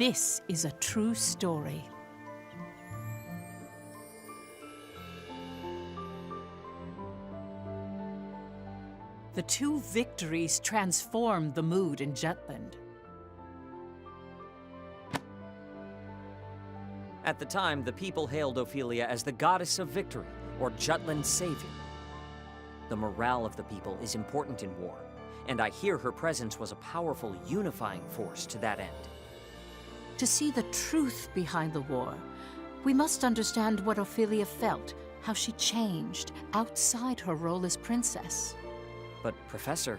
This is a true story. The two victories transformed the mood in Jutland. At the time, the people hailed Ophelia as the goddess of victory, or Jutland's savior. The morale of the people is important in war, and I hear her presence was a powerful unifying force to that end. To see the truth behind the war, we must understand what Ophelia felt, how she changed outside her role as princess. But, Professor,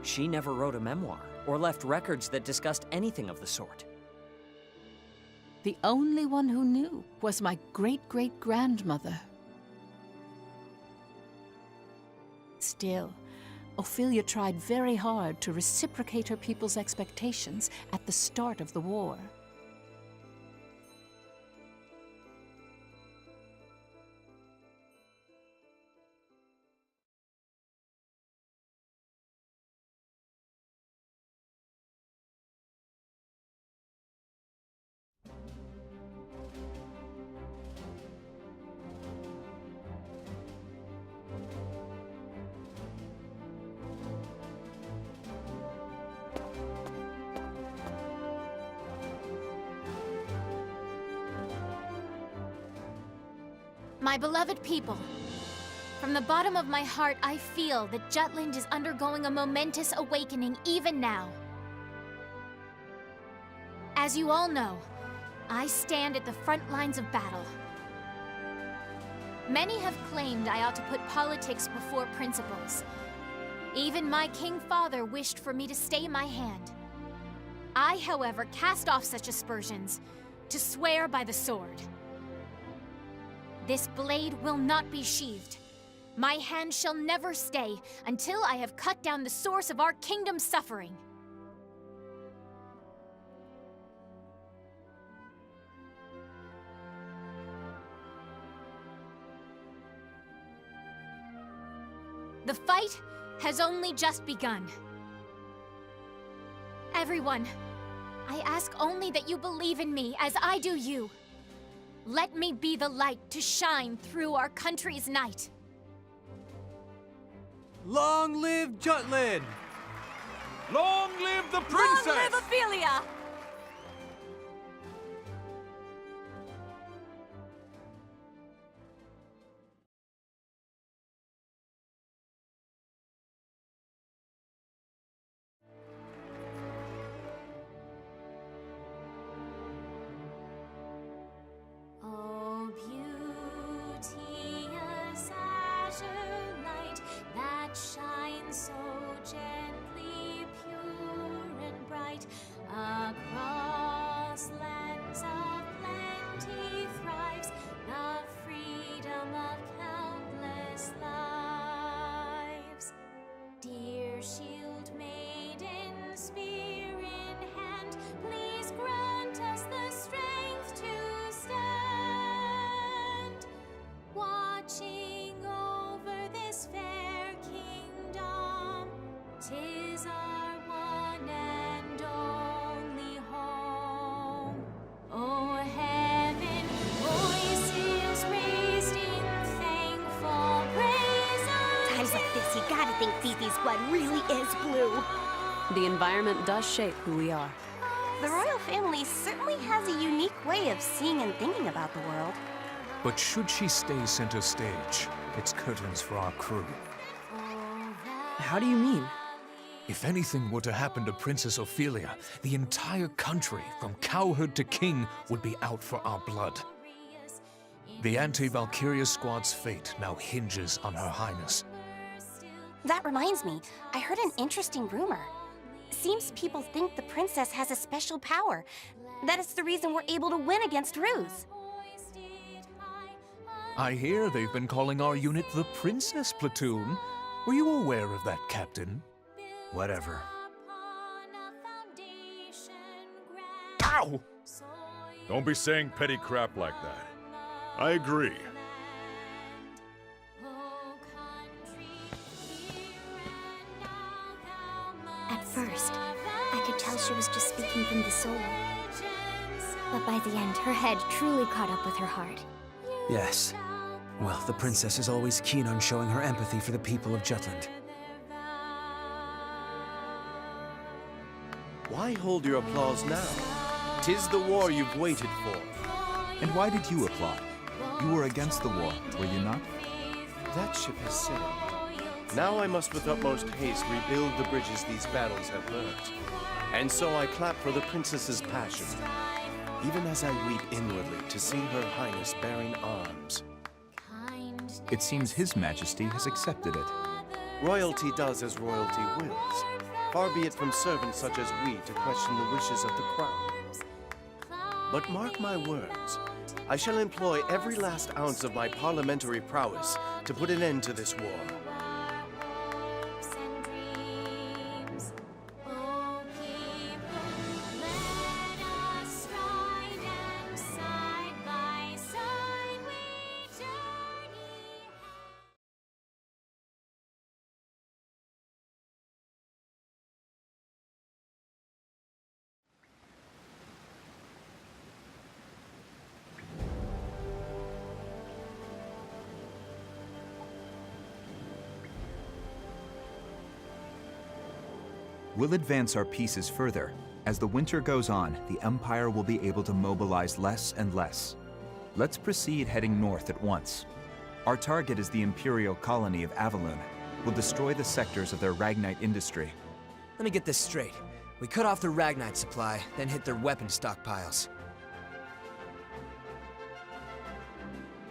she never wrote a memoir or left records that discussed anything of the sort. The only one who knew was my great-great-grandmother. Still, Ophelia tried very hard to reciprocate her people's expectations at the start of the war. My beloved people, from the bottom of my heart, I feel that Jutland is undergoing a momentous awakening even now. As you all know, I stand at the front lines of battle. Many have claimed I ought to put politics before principles. Even my king father wished for me to stay my hand. I, however, cast off such aspersions to swear by the sword. This blade will not be sheathed. My hand shall never stay until I have cut down the source of our kingdom's suffering. The fight has only just begun. Everyone, I ask only that you believe in me as I do you. Let me be the light to shine through our country's night. Long live Jutland! Long live the princess! Long live Ophelia! Oh, beauteous azure light that shines so gently, pure and bright, across lands of plenty thrives the freedom of countless lives. Dear shield maiden, spear in hand, please grant us the strength to stand, watching over this fair kingdom. 'Tis our one and only home. Oh, heaven, voices raised in thankful praise. Times like this, you gotta think Fifi's blood really is blue. The environment does shape who we are. The royal family certainly has a unique way of seeing and thinking about the world. But should she stay center stage, it's curtains for our crew. How do you mean? If anything were to happen to Princess Ophelia, the entire country, from cowherd to king, would be out for our blood. The anti-Valkyria squad's fate now hinges on Her Highness. That reminds me, I heard an interesting rumor. Seems people think the princess has a special power. That is the reason we're able to win against Ruse. I hear they've been calling our unit the Princess Platoon. Were you aware of that, Captain? Whatever. Ow! Don't be saying petty crap like that. I agree. At first, I could tell she was just speaking from the soul. But by the end, her head truly caught up with her heart. Yes. Well, the princess is always keen on showing her empathy for the people of Jutland. Why hold your applause now? 'Tis the war you've waited for. And why did you applaud? You were against the war, were you not? That ship has sailed. Now I must with utmost haste rebuild the bridges these battles have burnt. And so I clap for the princess's passion, even as I weep inwardly to see her highness bearing arms. It seems His Majesty has accepted it. Royalty does as royalty wills. Far be it from servants such as we to question the wishes of the crown. But mark my words, I shall employ every last ounce of my parliamentary prowess to put an end to this war. We'll advance our pieces further. As the winter goes on, the Empire will be able to mobilize less and less. Let's proceed heading north at once. Our target is the Imperial colony of Avalun. We'll destroy the sectors of their Ragnite industry. Let me get this straight. We cut off their Ragnite supply, then hit their weapon stockpiles.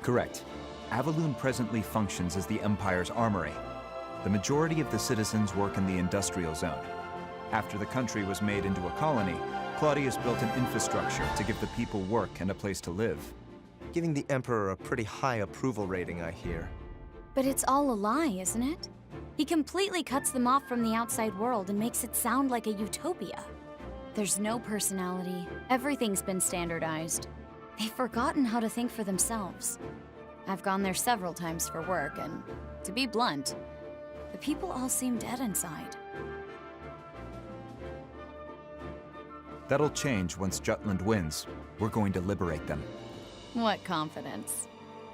Correct. Avalun presently functions as the Empire's armory. The majority of the citizens work in the industrial zone. After the country was made into a colony, Claudius built an infrastructure to give the people work and a place to live. Giving the Emperor a pretty high approval rating, I hear. But it's all a lie, isn't it? He completely cuts them off from the outside world and makes it sound like a utopia. There's no personality. Everything's been standardized. They've forgotten how to think for themselves. I've gone there several times for work, and to be blunt, the people all seem dead inside. That'll change once Jutland wins. We're going to liberate them. What confidence.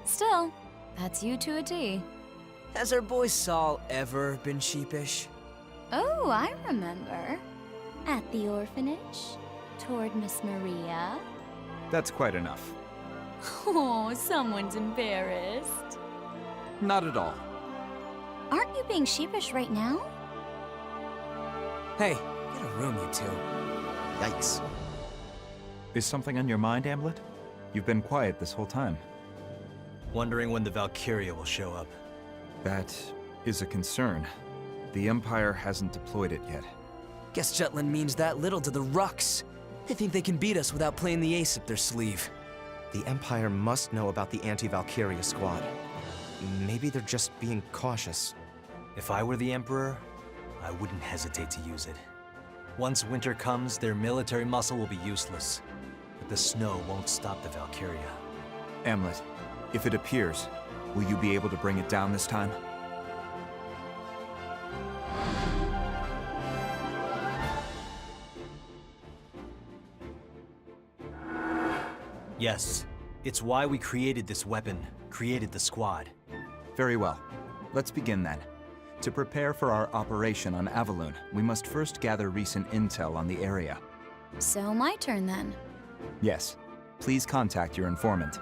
Still, that's you to a T. Has our boy Saul ever been sheepish? Oh, I remember. At the orphanage, toward Miss Maria. That's quite enough. Oh, someone's embarrassed. Not at all. Aren't you being sheepish right now? Hey, get a room, you two. Yikes. Is something on your mind, Amlet? You've been quiet this whole time. Wondering when the Valkyria will show up. That is a concern. The Empire hasn't deployed it yet. Guess Jutland means that little to the Rucks. They think they can beat us without playing the ace up their sleeve. The Empire must know about the anti-Valkyria squad. Maybe they're just being cautious. If I were the Emperor, I wouldn't hesitate to use it. Once winter comes, their military muscle will be useless. But the snow won't stop the Valkyria. Amlet, if it appears, will you be able to bring it down this time? Yes, it's why we created this weapon, created the squad. Very well. Let's begin then. To prepare for our operation on Avalun, we must first gather recent intel on the area. So my turn then. Yes. Please contact your informant.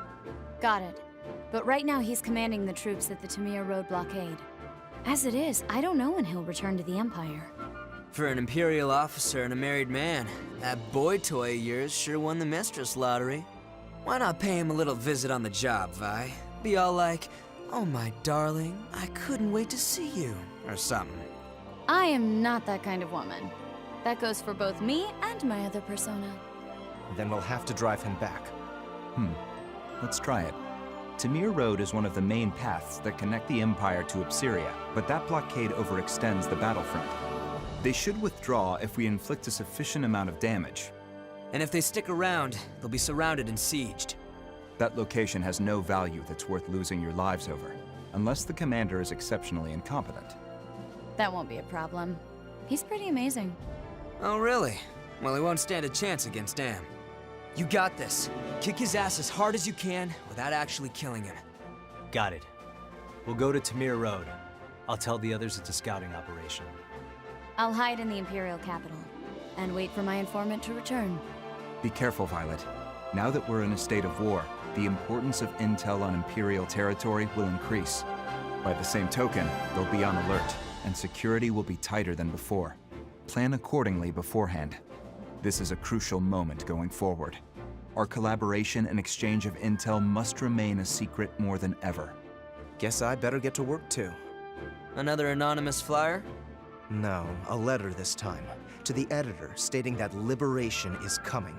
Got it. But right now he's commanding the troops at the Tamir Road blockade. As it is, I don't know when he'll return to the Empire. For an Imperial officer and a married man, that boy toy of yours sure won the mistress lottery. Why not pay him a little visit on the job, Vi? Be all like, "Oh, my darling, I couldn't wait to see you," or something. I am not that kind of woman. That goes for both me and my other persona. Then we'll have to drive him back. Let's try it. Tamir Road is one of the main paths that connect the Empire to Upsiria, but that blockade overextends the battlefront. They should withdraw if we inflict a sufficient amount of damage. And if they stick around, they'll be surrounded and sieged. That location has no value that's worth losing your lives over, unless the commander is exceptionally incompetent. That won't be a problem. He's pretty amazing. Oh, really? Well, he won't stand a chance against Am. You got this. Kick his ass as hard as you can without actually killing him. Got it. We'll go to Tamir Road. I'll tell the others it's a scouting operation. I'll hide in the Imperial capital and wait for my informant to return. Be careful, Violet. Now that we're in a state of war, the importance of intel on Imperial territory will increase. By the same token, they'll be on alert, and security will be tighter than before. Plan accordingly beforehand. This is a crucial moment going forward. Our collaboration and exchange of intel must remain a secret more than ever. Guess I better get to work too. Another anonymous flyer? No, a letter this time. To the editor, stating that liberation is coming.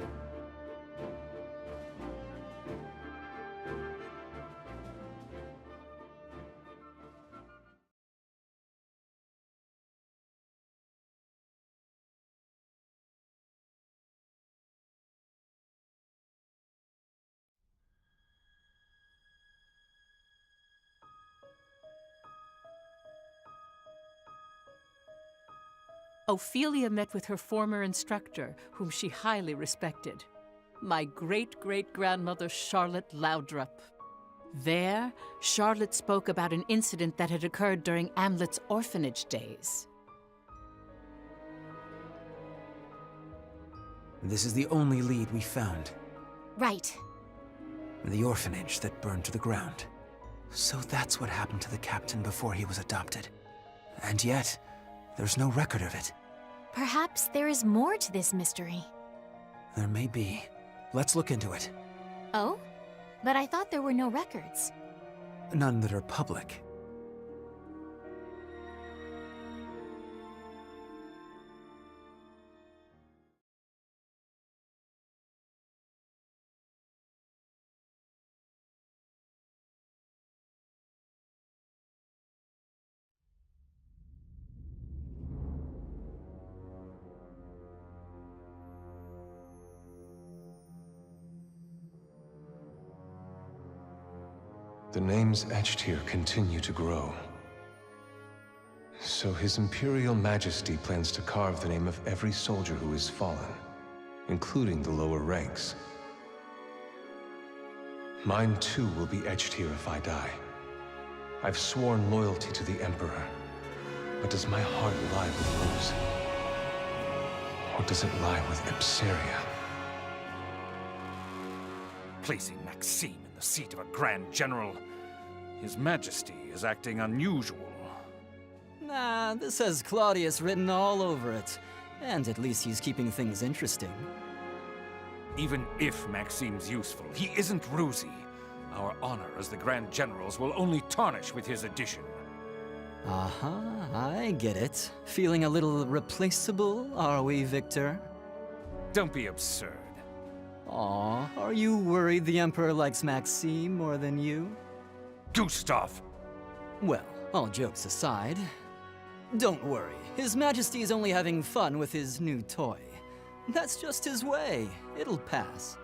Ophelia met with her former instructor, whom she highly respected, my great-great-grandmother Charlotte Laudrup. There, Charlotte spoke about an incident that had occurred during Amlet's orphanage days. This is the only lead we found. Right. The orphanage that burned to the ground. So that's what happened to the captain before he was adopted. And yet, there's no record of it. Perhaps there is more to this mystery. There may be. Let's look into it. Oh? But I thought there were no records. None that are public. The names etched here continue to grow. So His Imperial Majesty plans to carve the name of every soldier who has fallen, including the lower ranks. Mine too will be etched here if I die. I've sworn loyalty to the Emperor, but does my heart lie with Rose? Or does it lie with Ipsaria? Placing Maxime in the seat of a Grand General, His Majesty is acting unusual. Nah, this has Claudius written all over it. And at least he's keeping things interesting. Even if Maxime's useful, he isn't Ruzi. Our honor as the Grand Generals will only tarnish with his addition. I get it. Feeling a little replaceable, are we, Victor? Don't be absurd. Aw, are you worried the Emperor likes Maxime more than you? Gustav! Well, all jokes aside, don't worry. His Majesty is only having fun with his new toy. That's just his way. It'll pass.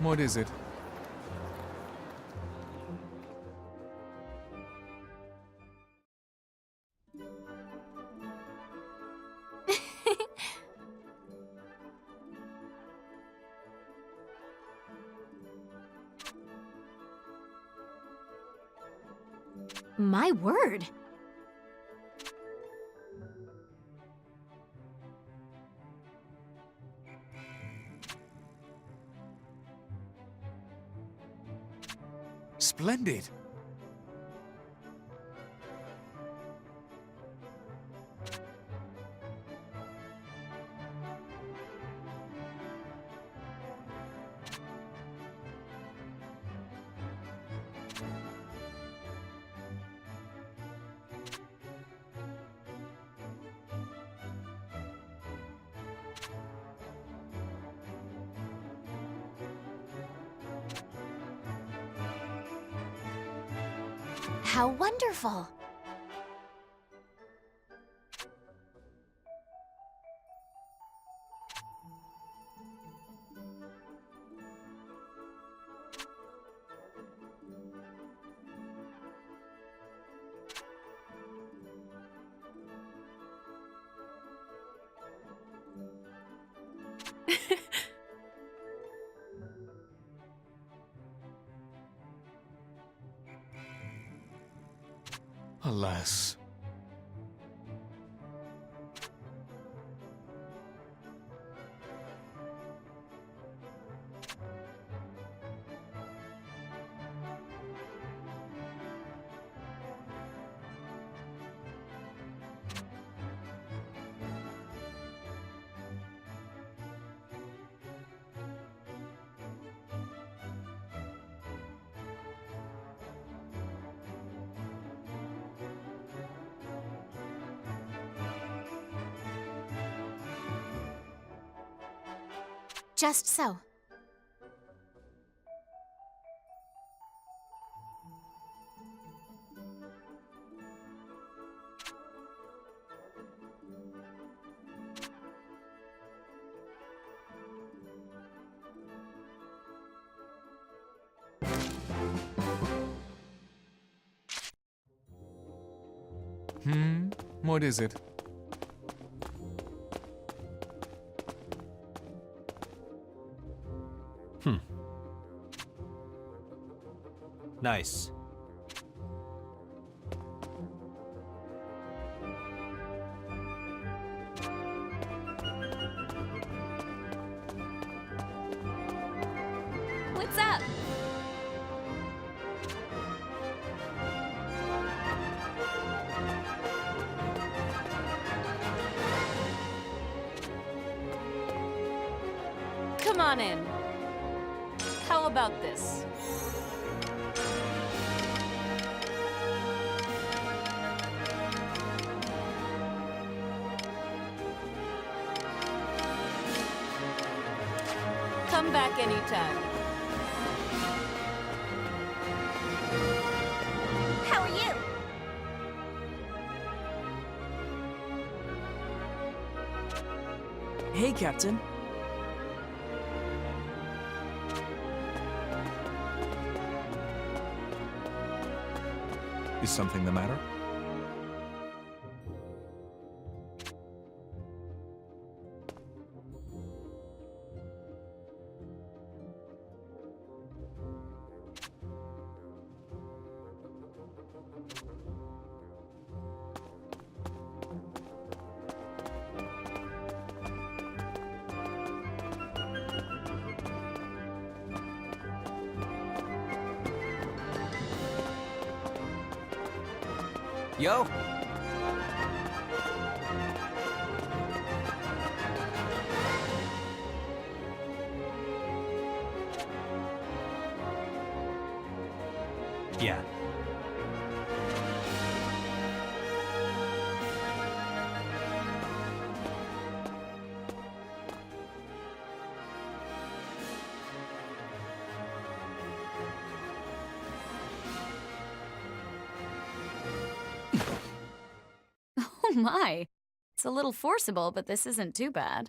What is it? My word! Splendid! How wonderful! Alas. Just so. What is it? Nice. What's up? Come on in. How about this? Come back anytime. How are you? Hey, Captain. Is something the matter? Yo! Yeah. Oh my. It's a little forcible, but this isn't too bad.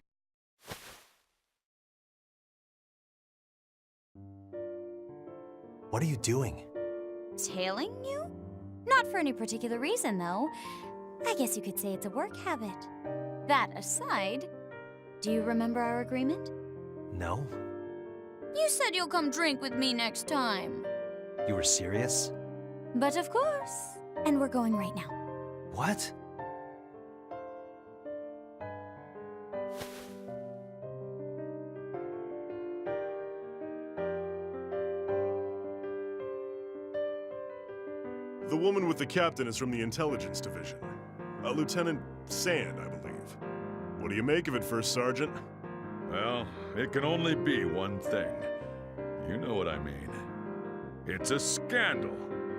What are you doing? Tailing you? Not for any particular reason, though. I guess you could say it's a work habit. That aside, do you remember our agreement? No? You said you'll come drink with me next time. You were serious? But of course. And we're going right now. What? The woman with the captain is from the intelligence division. Lieutenant Sand, I believe. What do you make of it, First Sergeant? Well, it can only be one thing. You know what I mean. It's a scandal.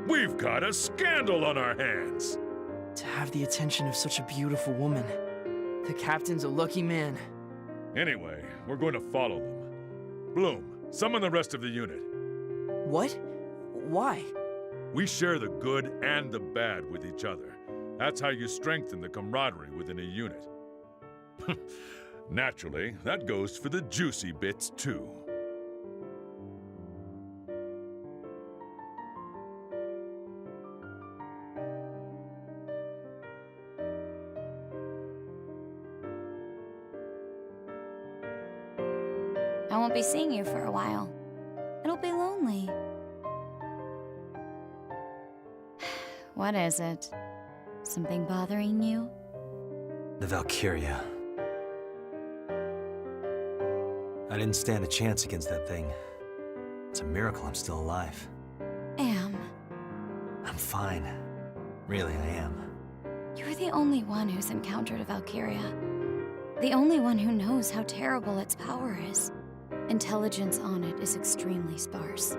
We've got a scandal on our hands. To have the attention of such a beautiful woman. The captain's a lucky man. Anyway, we're going to follow them. Bloom, summon the rest of the unit. What? Why? We share the good and the bad with each other. That's how you strengthen the camaraderie within a unit. Naturally, that goes for the juicy bits, too. I won't be seeing you for a while. It'll be lonely. What is it? Something bothering you? The Valkyria. I didn't stand a chance against that thing. It's a miracle I'm still alive. Am. I'm fine. Really, I am. You're the only one who's encountered a Valkyria. The only one who knows how terrible its power is. Intelligence on it is extremely sparse.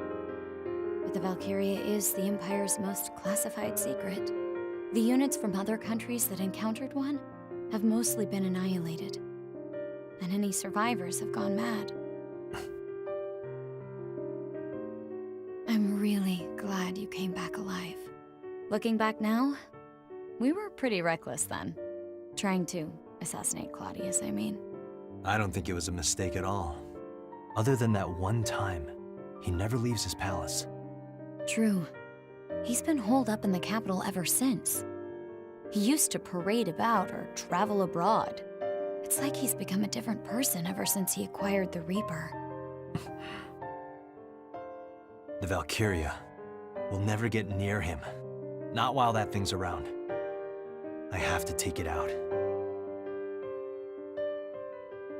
But the Valkyria is the Empire's most classified secret. The units from other countries that encountered one have mostly been annihilated. And any survivors have gone mad. I'm really glad you came back alive. Looking back now, we were pretty reckless then. Trying to assassinate Claudius, I mean. I don't think it was a mistake at all. Other than that one time, he never leaves his palace. True. He's been holed up in the capital ever since. He used to parade about or travel abroad. It's like he's become a different person ever since he acquired the Reaper. The Valkyria will never get near him. Not while that thing's around. I have to take it out.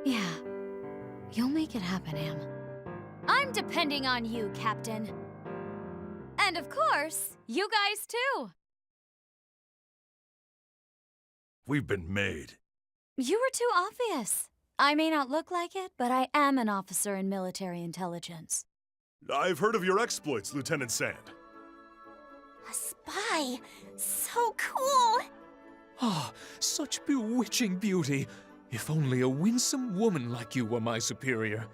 Yeah. You'll make it happen, Am. I'm depending on you, Captain. And of course, you guys too. We've been made. You were too obvious. I may not look like it, but I am an officer in military intelligence. I've heard of your exploits, Lieutenant Sand. A spy! So cool! Ah, such bewitching beauty. If only a winsome woman like you were my superior,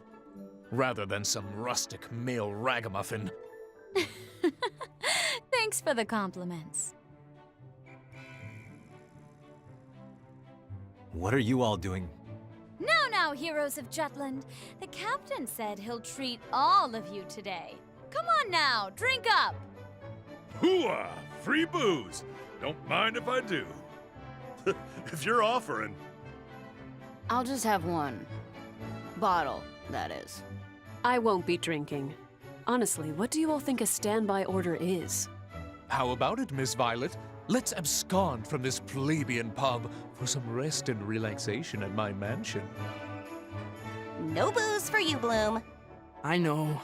rather than some rustic male ragamuffin. Thanks for the compliments. What are you all doing? Now, heroes of Jutland. The captain said he'll treat all of you today. Come on now, drink up! Hooah! Free booze! Don't mind if I do. If you're offering. I'll just have one. Bottle, that is. I won't be drinking. Honestly, what do you all think a standby order is? How about it, Miss Violet? Let's abscond from this plebeian pub for some rest and relaxation at my mansion. No booze for you, Bloom. I know.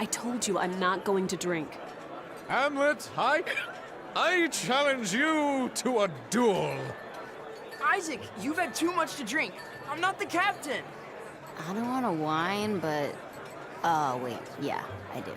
I told you I'm not going to drink. Hamlet, I challenge you to a duel. Isaac, you've had too much to drink. I'm not the captain. I don't want to whine, but... Oh, wait. Yeah, I do.